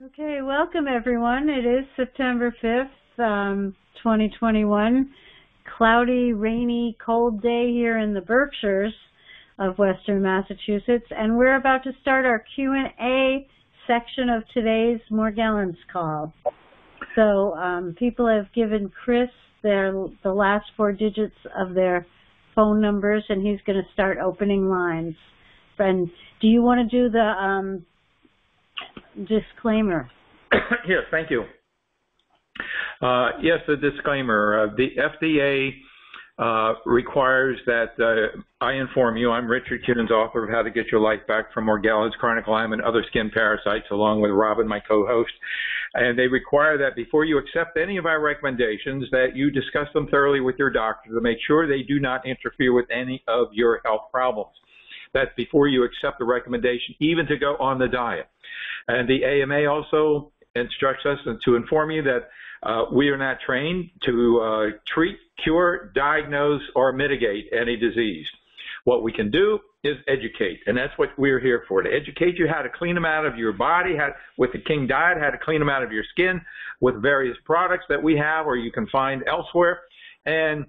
Okay, welcome everyone. It is September 5th, 2021. Cloudy, rainy, cold day here in the Berkshires of Western Massachusetts, and we're about to start our Q&A section of today's Morgellons call. So people have given Chris the last 4 digits of their phone numbers, and he's going to start opening lines. And do you want to do the disclaimer? Yes, thank you. Yes, the disclaimer. The FDA requires that I inform you. I'm Richard Kiddens, author of How to Get Your Life Back from Morgellons, Chronic Lyme, and Other Skin Parasites, along with Robin, my co-host. And they require that before you accept any of our recommendations, that you discuss them thoroughly with your doctor to make sure they do not interfere with any of your health problems. That's before you accept the recommendation, even to go on the diet. And the AMA also instructs us to inform you that we are not trained to treat, cure, diagnose, or mitigate any disease. What we can do is educate, and that's what we're here for, to educate you how to clean them out of your body, with the King Diet, how to clean them out of your skin with various products that we have or you can find elsewhere, and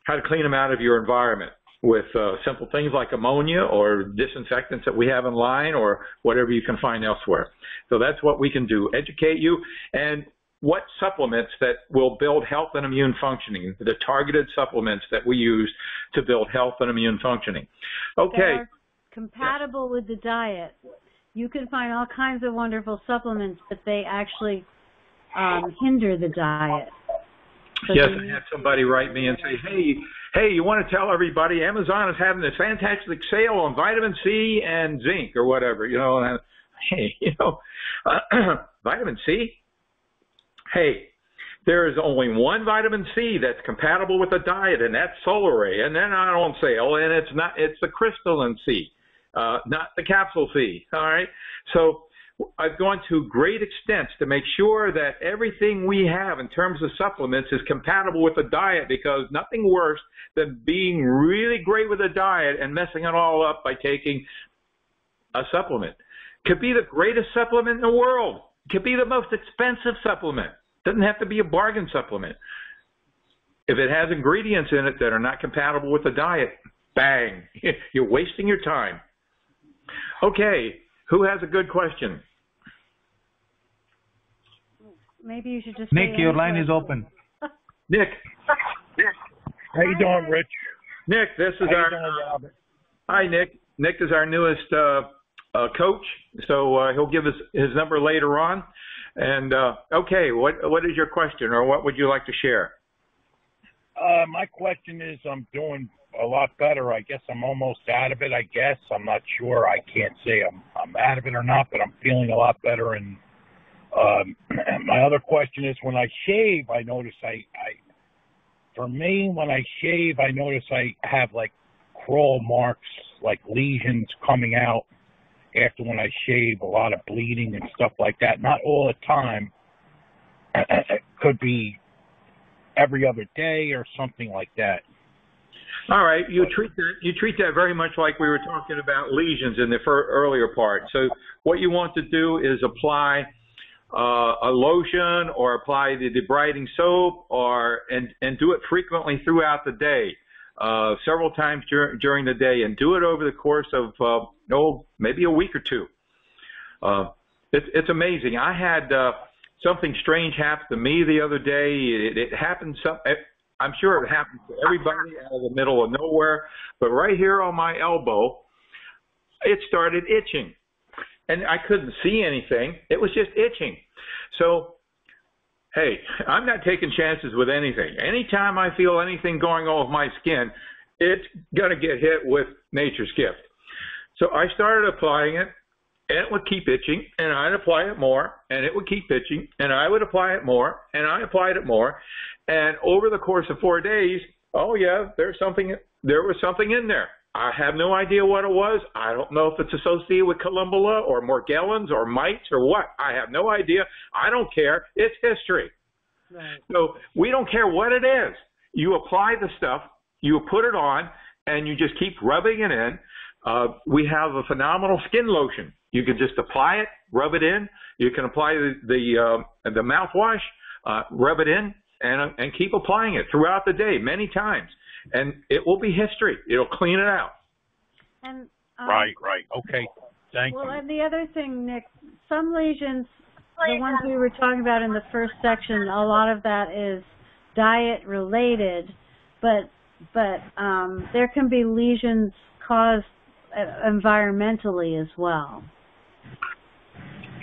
how to clean them out of your environment with simple things like ammonia or disinfectants that we have in line or whatever you can find elsewhere. So that's what we can do, educate you, and what supplements that will build health and immune functioning, the targeted supplements that we use to build health and immune functioning. Okay. That are compatible with the diet. You can find all kinds of wonderful supplements, but they actually hinder the diet. So yes, I had somebody write me and say, hey, you want to tell everybody Amazon is having this fantastic sale on vitamin C and zinc or whatever, and hey, vitamin C? Hey, there is only one vitamin C that's compatible with the diet, and that's Solar Ray, and they're not on sale, and it's the crystalline C, not the capsule C, all right? So I've gone to great extents to make sure that everything we have in terms of supplements is compatible with the diet, because nothing worse than being really great with a diet and messing it all up by taking a supplement. Could be the greatest supplement in the world. Could be the most expensive supplement. Doesn't have to be a bargain supplement. If it has ingredients in it that are not compatible with the diet, bang, you're wasting your time. Okay. Who has a good question? Maybe you should just Nick, your line is open. Nick. How you doing, Rich? Nick, this is Robert? Hi, Nick. Nick is our newest coach, so he'll give us his number later on. And okay, what is your question, or what would you like to share? My question is, I'm doing a lot better. I guess I'm almost out of it. I'm not sure. I can't say I'm out of it or not, but I'm feeling a lot better. And my other question is, when I shave, I notice when I shave, I notice I have like crawl marks, like lesions coming out after when I shave, a lot of bleeding and stuff like that. Not all the time. It could be every other day or something like that. All right, you treat that very much like we were talking about lesions in the earlier part. So what you want to do is apply a lotion or apply the debriding soap, and do it frequently throughout the day, several times during the day, and do it over the course of maybe a week or two. It's amazing. I had something strange happen to me the other day. It happened. I'm sure it happens to everybody out of the middle of nowhere, but right here on my elbow, it started itching. And I couldn't see anything. It was just itching. So, hey, I'm not taking chances with anything. Anytime I feel anything going on with my skin, it's going to get hit with nature's gift. So I started applying it, and it would keep itching, and I'd apply it more, and it would keep itching, and I would apply it more, and I applied it more. And over the course of 4 days, oh yeah, there was something in there. I have no idea what it was. I don't know if it's associated with Columbella or Morgellons or mites or what. I have no idea. I don't care. It's history. Right. So we don't care what it is. You apply the stuff, you put it on, and you just keep rubbing it in. We have a phenomenal skin lotion. You can just apply it, rub it in. You can apply the mouthwash, rub it in, and keep applying it throughout the day, many times, and it will be history. It'll clean it out. And right. Okay. Thank you. Well, and the other thing, Nick, some lesions, the ones we were talking about in the first section, a lot of that is diet related, but there can be lesions caused environmentally as well.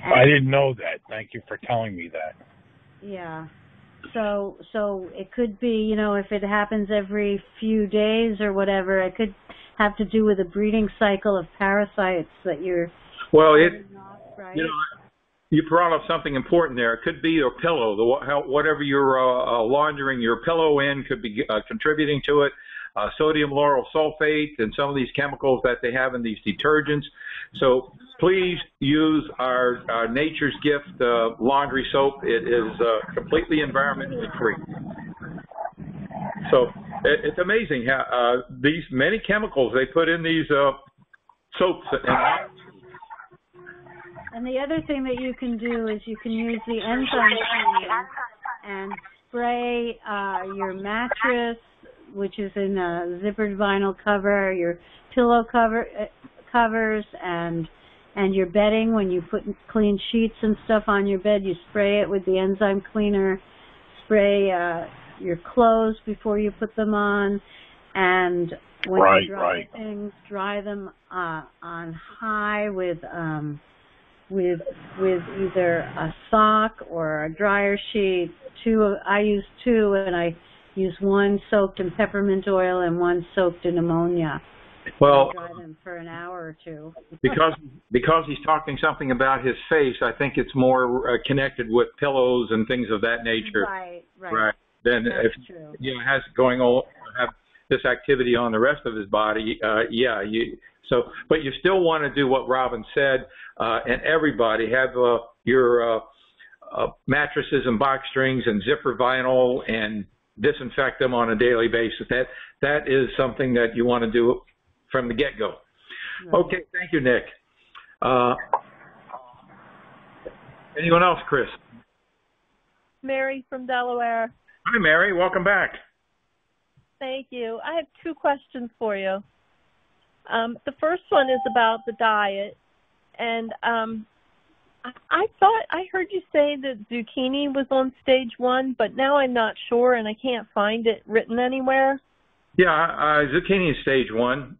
I didn't know that. Thank you for telling me that. Yeah. So it could be, if it happens every few days or whatever, it could have to do with a breeding cycle of parasites that you're off, right? You brought up something important there. It could be your pillow. Whatever you're laundering your pillow in could be contributing to it. Sodium lauryl sulfate and some of these chemicals that they have in these detergents. So please use our Nature's Gift laundry soap. It is completely environmentally free. So it's amazing how these many chemicals they put in these soaps. And the other thing that you can do is you can use the enzyme cleaner and spray your mattress, which is in a zippered vinyl cover, your pillow covers, and your bedding. When you put clean sheets and stuff on your bed, you spray it with the enzyme cleaner. Spray your clothes before you put them on, and when you dry things, dry them on high with either a sock or a dryer sheet. I use two, and I use one soaked in peppermint oil and one soaked in ammonia. Well, dry them for an hour or two. because he's talking something about his face, I think it's more connected with pillows and things of that nature. Right. Then that's if true. Has have this activity on the rest of his body, but you still want to do what Robin said, and everybody have your mattresses and box springs and zipper vinyl and disinfect them on a daily basis. That is something that you want to do from the get-go. Right. Okay, thank you, Nick. Anyone else, Chris? Mary from Delaware. Hi, Mary. Welcome back. Thank you. I have two questions for you. The first one is about the diet, and I thought I heard you say that zucchini was on stage 1, but now I'm not sure, and I can't find it written anywhere. Yeah, zucchini is stage 1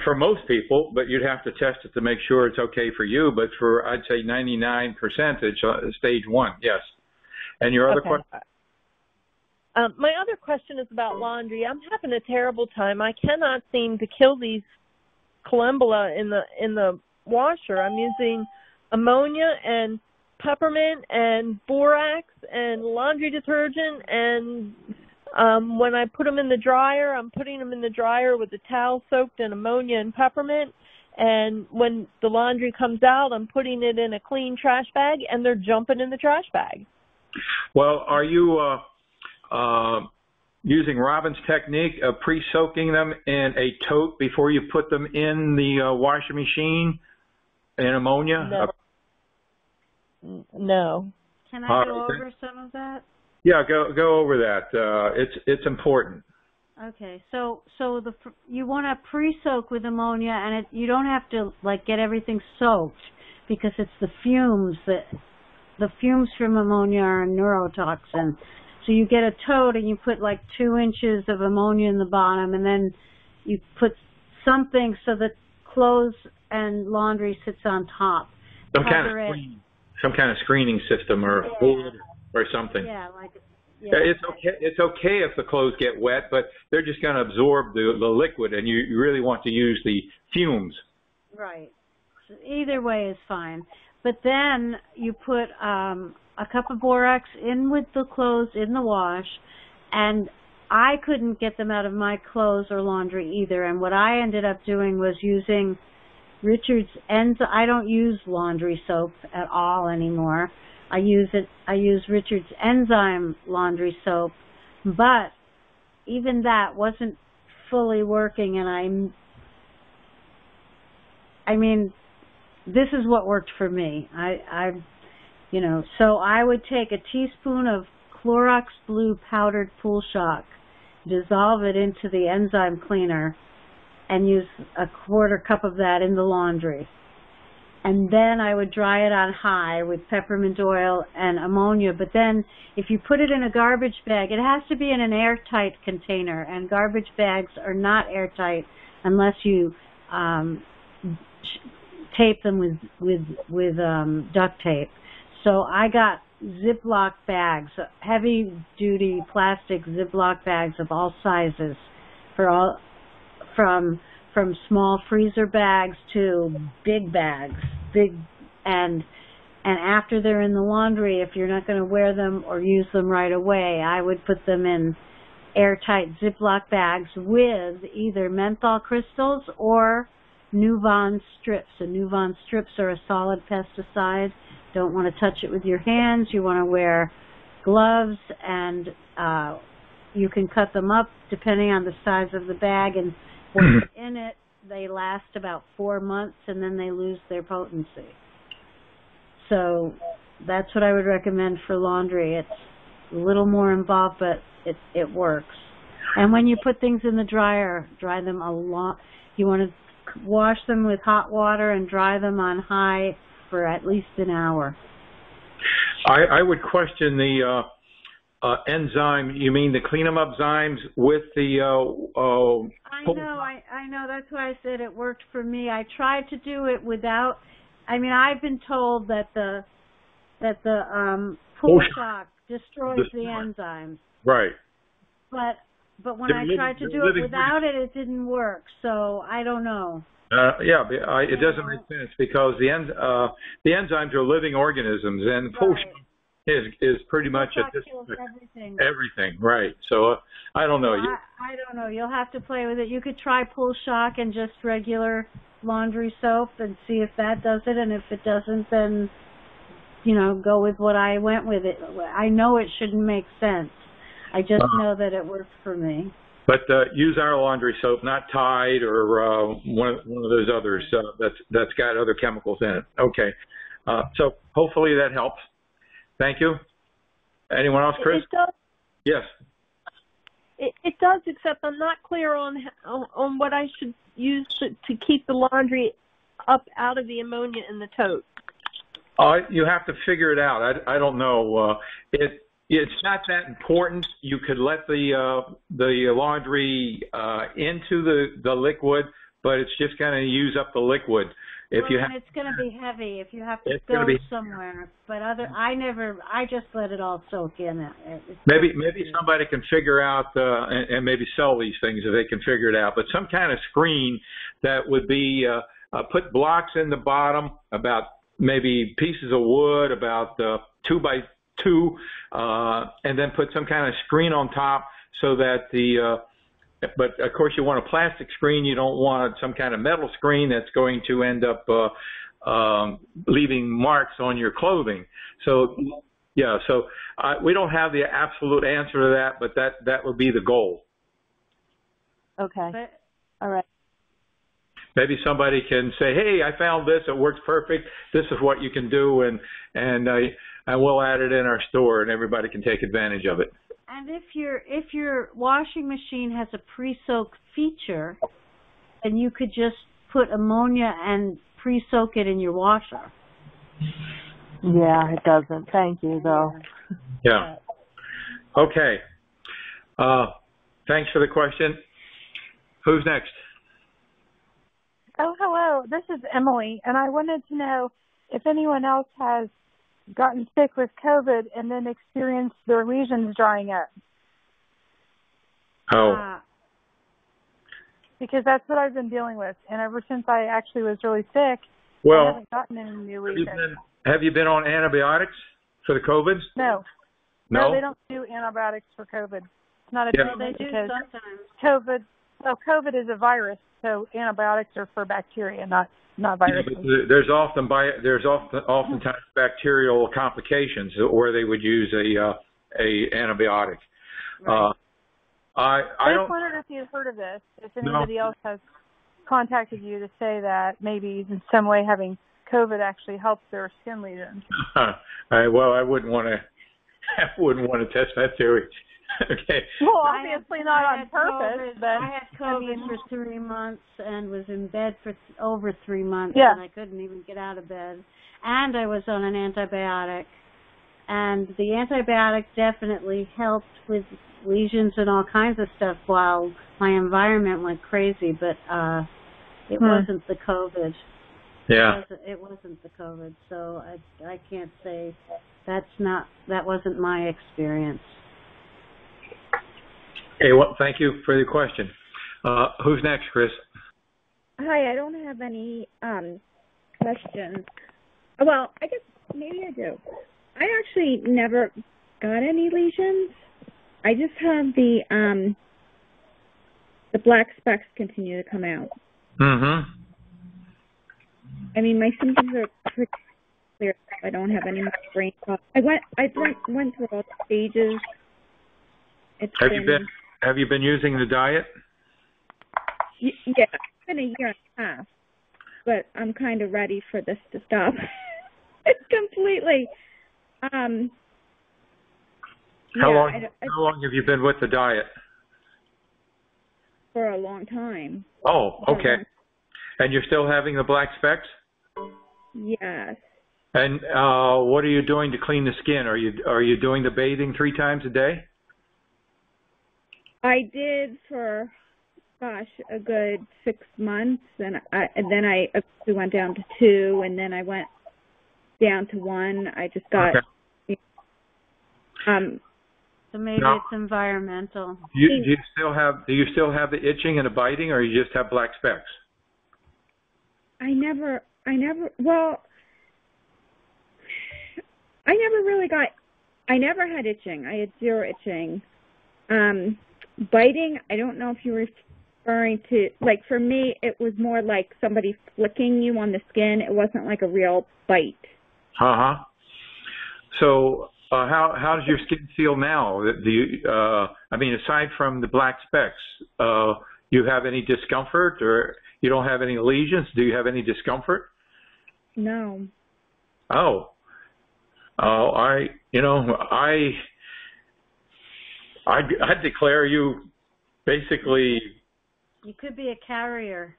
for most people, but you'd have to test it to make sure it's okay for you. But for, I'd say 99%, it's stage 1, yes. And your other question? My other question is about laundry. I'm having a terrible time. I cannot seem to kill these collembola in the washer. I'm using ammonia and peppermint and borax and laundry detergent, and when I put them in the dryer, I'm putting them in the dryer with the towel soaked in ammonia and peppermint, and when the laundry comes out, I'm putting it in a clean trash bag, and they're jumping in the trash bag. Well, are you using Robin's technique of pre-soaking them in a tote before you put them in the washing machine in ammonia? No. Can I go over some of that? Yeah, go over that. It's important. Okay, so you want to pre-soak with ammonia, and you don't have to get everything soaked, because it's the fumes from ammonia are a neurotoxin. So you get a tote and you put 2 inches of ammonia in the bottom, and then you put something so that clothes and laundry sits on top. Some kind of screening system or something. Yeah, it's okay. It's okay if the clothes get wet, but they're just going to absorb the liquid, and you really want to use the fumes. Right. So either way is fine. But then you put a cup of borax in with the clothes in the wash, and I couldn't get them out of my clothes or laundry either. And what I ended up doing was using Richard's enzyme. I don't use laundry soap at all anymore. I use Richard's enzyme laundry soap, but even that wasn't fully working, and this is what worked for me. So I would take a teaspoon of Clorox Blue powdered Pool Shock, dissolve it into the enzyme cleaner, and use a quarter cup of that in the laundry. And then I would dry it on high with peppermint oil and ammonia. But then if you put it in a garbage bag, it has to be in an airtight container, and garbage bags are not airtight unless you tape them with duct tape. So I got Ziploc bags, heavy-duty plastic Ziploc bags of all sizes, from small freezer bags to big bags, and after they're in the laundry, if you're not going to wear them or use them right away, I would put them in airtight Ziploc bags with either menthol crystals or Nuvon strips. And Nuvon strips are a solid pesticide. Don't want to touch it with your hands. You want to wear gloves, and you can cut them up depending on the size of the bag and what's in it. They last about 4 months, and then they lose their potency. So that's what I would recommend for laundry. It's a little more involved, but it works. And when you put things in the dryer, dry them a lot. You want to wash them with hot water and dry them on high for at least an hour. I would question the enzyme. You mean the clean them up zymes with the? I know. That's why I said it worked for me. I tried to do it without. I mean, I've been told that the Pool Shock destroys the enzymes. Right. But when I tried to do it without it, it didn't work. So I don't know. It doesn't make sense because the enzymes are living organisms, and Pool Shock is pretty much everything, right? So I don't know. I don't know. You'll have to play with it. You could try Pool Shock and just regular laundry soap and see if that does it, and if it doesn't, then go with what I went with. It. I know it shouldn't make sense. I just know that it works for me. But use our laundry soap, not Tide or one of those others that's got other chemicals in it. Okay. So hopefully that helps. Thank you. Anyone else, Chris? It does. Yes. It does, except I'm not clear on what I should use to keep the laundry up out of the ammonia in the tote. You have to figure it out. I don't know. It's not that important. You could let the laundry into the liquid, but it's just going to use up the liquid. It's going to be heavy if you have to go somewhere. But I just let it all soak in. Maybe somebody can figure out and maybe sell these things if they can figure it out. But some kind of screen that would be put blocks in the bottom, about maybe pieces of wood, about 2 by 2, and then put some kind of screen on top so that but of course you want a plastic screen. You don't want some kind of metal screen that's going to end up leaving marks on your clothing. So we don't have the absolute answer to that, but that would be the goal. Okay. All right. Maybe somebody can say, hey, I found this, it works perfect, this is what you can do, and we'll add it in our store, and everybody can take advantage of it. And if your washing machine has a pre-soak feature, then you could just put ammonia and pre-soak it in your washer. Yeah, it doesn't. Thank you, though. Yeah. Okay. Thanks for the question. Who's next? Oh, hello. This is Emily, and I wanted to know if anyone else has gotten sick with COVID and then experienced their lesions drying up. Oh. Because that's what I've been dealing with, and ever since I actually was really sick, I haven't gotten any new lesions. Have you been on antibiotics for the COVID? No. No, they don't do antibiotics for COVID. It's not a treatment they do because sometimes. COVID is a virus, so antibiotics are for bacteria, not viruses. Yeah, there's oftentimes bacterial complications where they would use a antibiotic. Right. I just wondered if you'd heard of this. If anybody else has contacted you to say that maybe in some way having COVID actually helps their skin lesions. Well, I wouldn't want to. I wouldn't want to test that theory. Okay. Well, obviously not on purpose, but I had COVID for 3 months and was in bed for over 3 months, yeah. and I couldn't even get out of bed. And I was on an antibiotic. And the antibiotic definitely helped with lesions and all kinds of stuff while my environment went crazy, but it wasn't the COVID. Yeah. It wasn't the COVID, so I can't say that wasn't my experience. Okay, well, thank you for the question. Who's next, Chris? Hi, I don't have any questions. Well, I guess maybe I do. I actually never got any lesions. I just have the black specks continue to come out. Mm-hmm. I mean, my symptoms are pretty clear. I don't have any brain fog. I went through all the stages. Have you been using the diet? Yeah, it's been a year and a half, but I'm kind of ready for this to stop. It's completely. How long have you been with the diet? For a long time. Oh, okay. And you're still having the black specks? Yes. And what are you doing to clean the skin? Are you doing the bathing 3 times a day? I did for, a good 6 months, and then I went down to 2, and then I went down to 1. I just got. Okay. So maybe it's environmental. Do you still have the itching and the biting, or you just have black specks? I never had itching. I had 0 itching. Biting, I don't know if you're referring to, like, for me, it was more like somebody flicking you on the skin. It wasn't like a real bite. Uh-huh. So, how does your skin feel now? Do you, aside from the black specks, you have any discomfort, or you don't have any lesions? Do you have any discomfort? No. Oh. I'd declare you basically. You could be a carrier.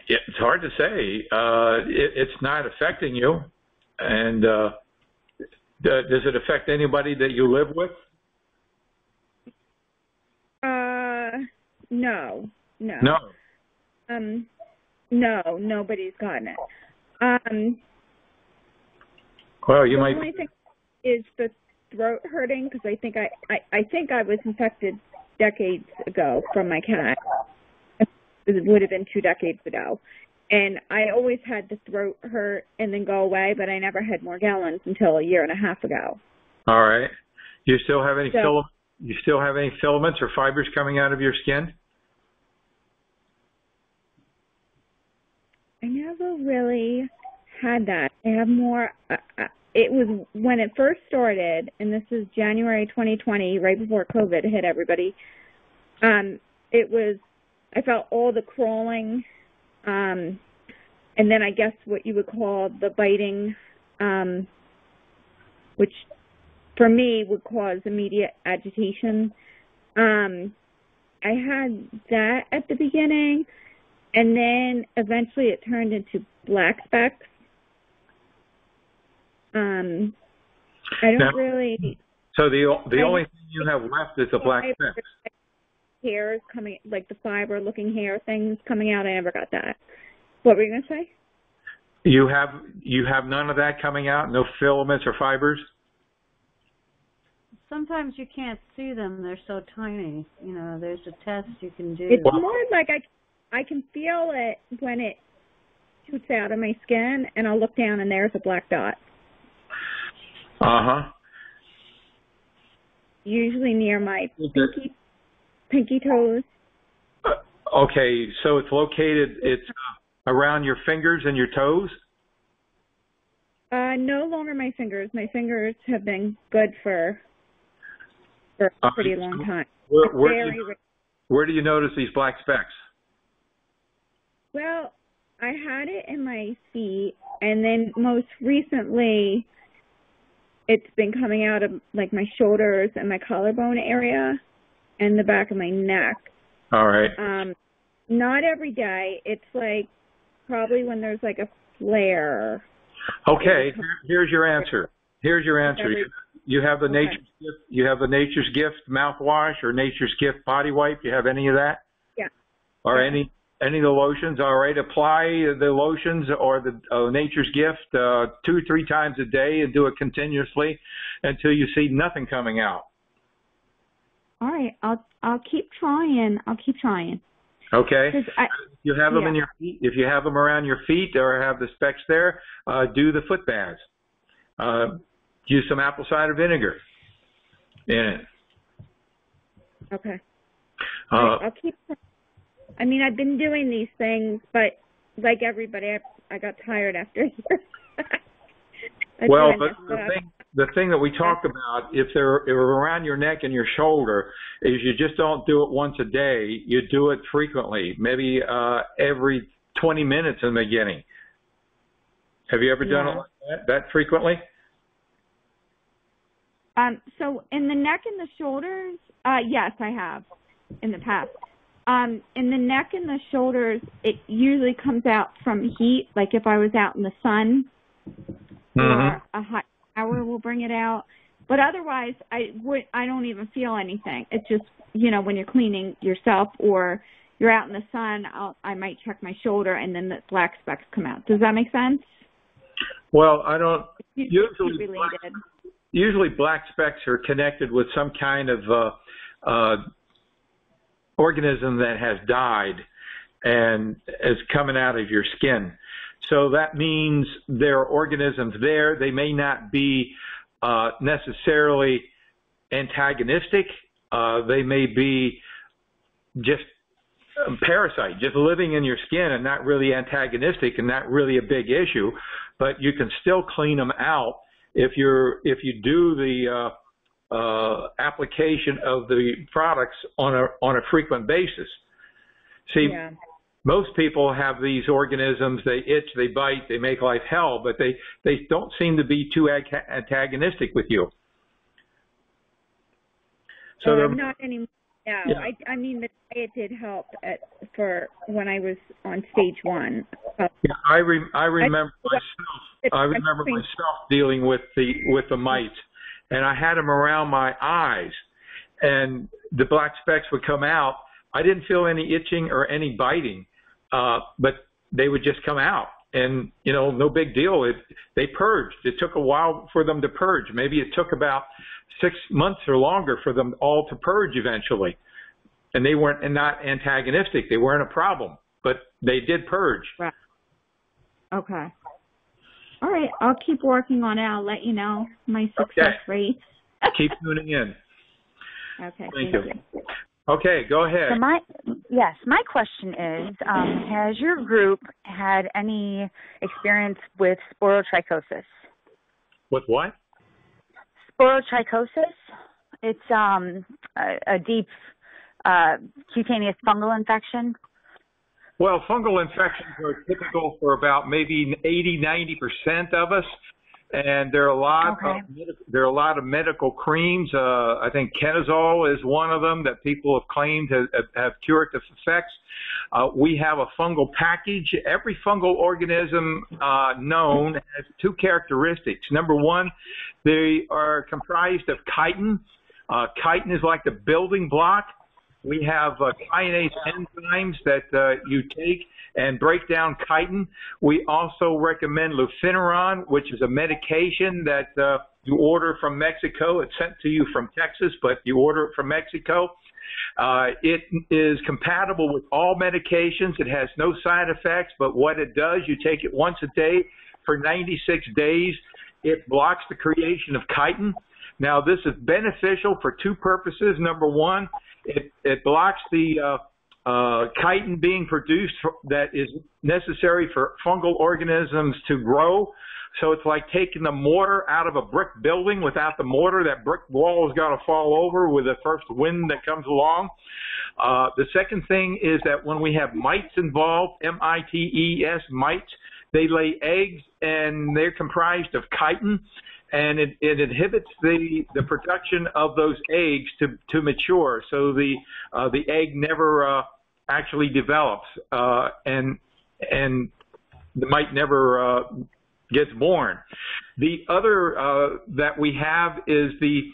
It's hard to say. It's not affecting you. And does it affect anybody that you live with? No. No. No, nobody's gotten it. Well, you might. The only thing is the throat hurting, because I think I was infected decades ago from my cat. It would have been 2 decades ago. And I always had the throat hurt and then go away, but I never had Morgellons until a year and a half ago. All right. Do you still have any filaments or fibers coming out of your skin? I never really had that. I have more. It was when it first started, and this is January 2020, right before COVID hit everybody. I felt all the crawling, and then I guess what you would call the biting, which for me would cause immediate agitation. I had that at the beginning, and then eventually it turned into black specks. I don't really. So the only thing you have left is the black specks. Hairs coming, like the fiber-looking hair things coming out. I never got that. What were you going to say? You have none of that coming out. No filaments or fibers. Sometimes you can't see them; they're so tiny. You know, there's a test you can do. It's more like I can feel it when it shoots out of my skin, and I'll look down and there's a black dot. Uh-huh. Usually near my pinky toes. Okay, so it's located, it's around your fingers and your toes? No longer my fingers. My fingers have been good for a pretty long time. Where do you notice these black specks? Well, had it in my feet, and then most recently, it's been coming out of like my shoulders and my collarbone area, and the back of my neck. All right. Not every day. It's like probably when there's like a flare. Okay. Here's your answer. Here's your answer. You have the Nature's Gift. You have the Nature's Gift mouthwash or Nature's Gift body wipe. You have any of that? Yeah. Or any of the lotions? All right. Apply the lotions or the Nature's Gift 2-3 times a day and do it continuously until you see nothing coming out. All right. I'll keep trying. Okay. If you have them in your feet, if you have them around your feet or have the specks there, do the foot baths. Use some apple cider vinegar in it. Okay. I'll keep. I mean, I've been doing these things, but like everybody, I got tired after a year. Well, but the thing that we talked about, if they're around your neck and your shoulder, is you just don't do it once a day. You do it frequently, maybe every 20 minutes in the beginning. Have you ever done it like that frequently? So in the neck and the shoulders, yes, I have in the past. In the neck and the shoulders, it usually comes out from heat, like if I was out in the sun, or a hot shower will bring it out. But otherwise, I don't even feel anything. It's just, when you're cleaning yourself or you're out in the sun, I might check my shoulder and then the black specks come out. Does that make sense? Well, I don't. Usually black specks are connected with some kind of organism that has died and is coming out of your skin. So that means there are organisms there. They may not be necessarily antagonistic. They may be just parasite, just living in your skin and not really antagonistic and not really a big issue. But you can still clean them out if you do the application of the products on a frequent basis. See, most people have these organisms. They itch, they bite, they make life hell, but they don't seem to be too antagonistic with you. So not anymore. No, yeah. I mean, the diet did help for when I was on stage 1. Yeah, I remember myself dealing with the mites, and I had them around my eyes, and the black specks would come out. I didn't feel any itching or any biting, but they would just come out, and no big deal. They purged. It took a while for them to purge. Maybe it took about 6 months or longer for them all to purge eventually, and they weren't not antagonistic. They weren't a problem, but they did purge. Right. Okay. All right. I'll keep working on it. I'll let you know my success rate. Keep tuning in. Okay. Thank you. Okay, go ahead. So my question is, has your group had any experience with sporotrichosis? With what? Sporotrichosis. It's a deep cutaneous fungal infection. Well, fungal infections are typical for about maybe 80-90% of us, and there are a lot of medical creams. I think Kenazole is one of them that people have claimed have curative effects. We have a fungal package. Every fungal organism known has 2 characteristics. Number one, they are comprised of chitin. Chitin is like the building block. We have kinase enzymes that you take and break down chitin. We also recommend lufeneron, which is a medication that you order from Mexico. It's sent to you from Texas, but you order it from Mexico. It is compatible with all medications. It has no side effects, but what it does, you take it once a day for 96 days. It blocks the creation of chitin. Now, this is beneficial for 2 purposes. Number one, it blocks the chitin being produced that is necessary for fungal organisms to grow. So it's like taking the mortar out of a brick building. Without the mortar, that brick wall has got to fall over with the first wind that comes along. The second thing is that when we have mites involved, M-I-T-E-S, mites, they lay eggs and they're comprised of chitin, and it inhibits the production of those eggs to mature, so the egg never actually develops, and the mite never gets born. The other that we have is the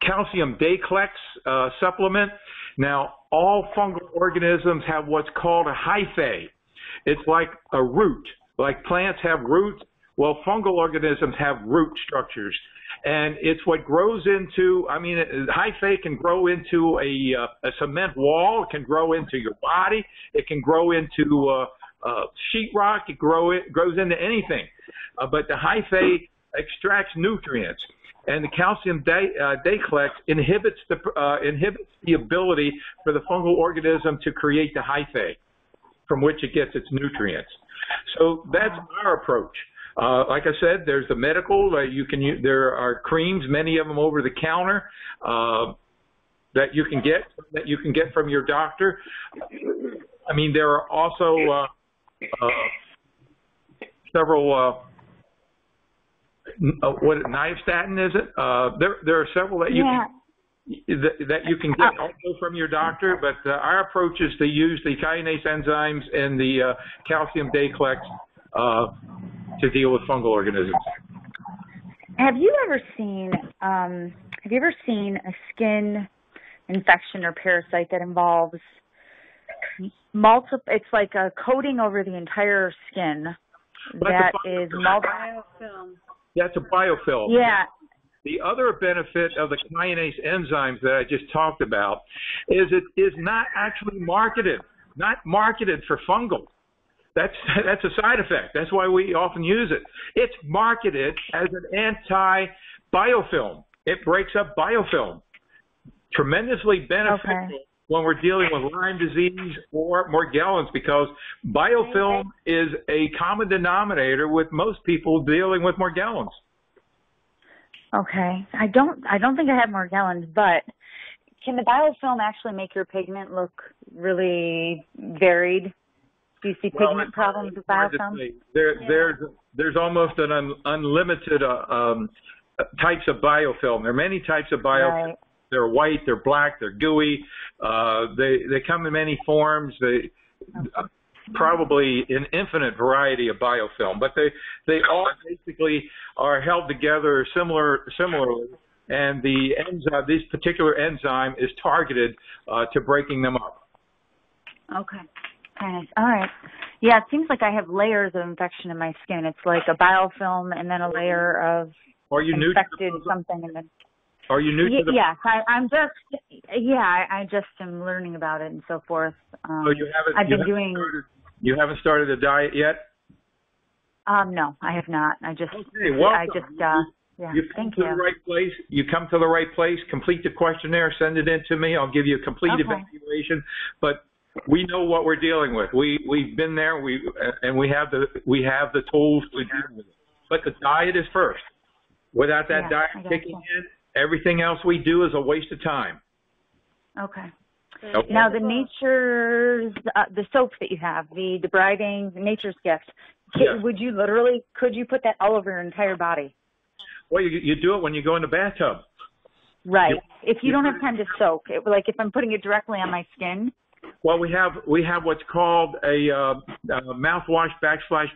calcium Dayclex supplement. Now, all fungal organisms have what's called a hyphae. It's like a root. Like plants have roots, well, fungal organisms have root structures. And it's what grows into, I mean, hyphae can grow into a cement wall. It can grow into your body. It can grow into sheetrock. It grows into anything. But the hyphae extracts nutrients. And the calcium Dayclex inhibits the ability for the fungal organism to create the hyphae from which it gets its nutrients. So that's our approach. Like I said, there's the medical. You can use, there are creams, many of them over the counter, that you can get from your doctor. I mean, there are also several. What nystatin is it? There are several that you can get also from your doctor, but our approach is to use the kinase enzymes and the calcium Dayclex to deal with fungal organisms. Have you ever seen a skin infection or parasite that involves multiple? It's like a coating over the entire skin that is biofilm. That's a biofilm. Yeah. The other benefit of the kinase enzymes that I just talked about is it is not actually marketed for fungal. That's a side effect. That's why we often use it. It's marketed as an anti-biofilm. It breaks up biofilm. Tremendously beneficial when we're dealing with Lyme disease or Morgellons, because biofilm is a common denominator with most people dealing with Morgellons. Okay. I don't think I have Morgellons, but can the biofilm actually make your pigment look really varied? Do you see pigment problems with biofilm? There's almost an unlimited types of biofilm. There are many types of biofilm. Right. They're white, they're black, they're gooey. They come in many forms. Probably an infinite variety of biofilm, but they all basically are held together similarly, and this particular enzyme is targeted to breaking them up. Okay. All right. Yeah, it seems like I have layers of infection in my skin. It's like a biofilm and then a layer of infected something, and then. Are you new to the? Yes, I just am learning about it and so forth. So you haven't started a diet yet? No, I have not. Thank you. Thank you. The right place. You come to the right place. Complete the questionnaire. Send it in to me. I'll give you a complete evaluation. But we know what we're dealing with. We've been there. We have the tools to deal with it. But the diet is first. Without that diet kicking in, everything else we do is a waste of time. Okay. Now the the soaps that you have, the debriding, Nature's Gift, could you put that all over your entire body? Well, you do it when you go in the bathtub. Right. If you don't have time to soak, like if I'm putting it directly on my skin. Well, we have what's called a mouthwash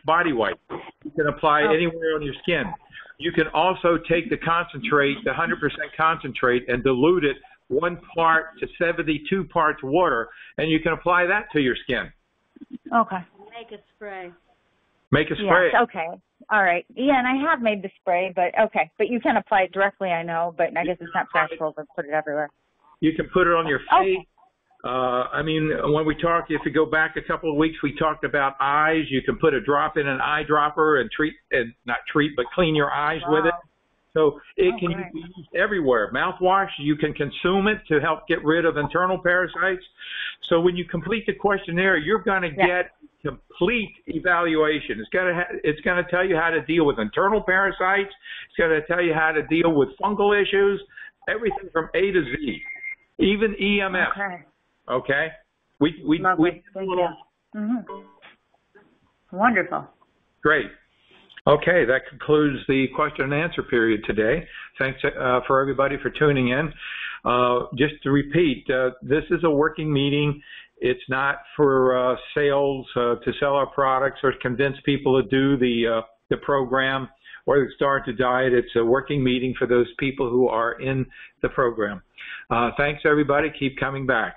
/ body wipe. You can apply anywhere on your skin. You can also take the concentrate, the 100% concentrate, and dilute it 1 part to 72 parts water, and you can apply that to your skin. Okay. Make a spray. Make a spray. Yes, okay. All right. Yeah, and I have made the spray, but okay. But you can apply it directly, I know, but I guess it's not practical to put it everywhere. You can put it on your face. I mean, when we talked, if you go back a couple of weeks, we talked about eyes. You can put a drop in an eyedropper and clean your eyes with it. So it can be used everywhere. Mouthwash, you can consume it to help get rid of internal parasites. So when you complete the questionnaire, you're going to get complete evaluation. It's going to tell you how to deal with internal parasites. It's going to tell you how to deal with fungal issues, everything from A to Z. even EMF. Okay. Okay? We Lovely. Thank you. Wonderful. Great. Okay, that concludes the question and answer period today. Thanks for everybody for tuning in. Just to repeat, this is a working meeting. It's not for sales to sell our products or to convince people to do the program or to start the diet. It's a working meeting for those people who are in the program. Thanks, everybody. Keep coming back.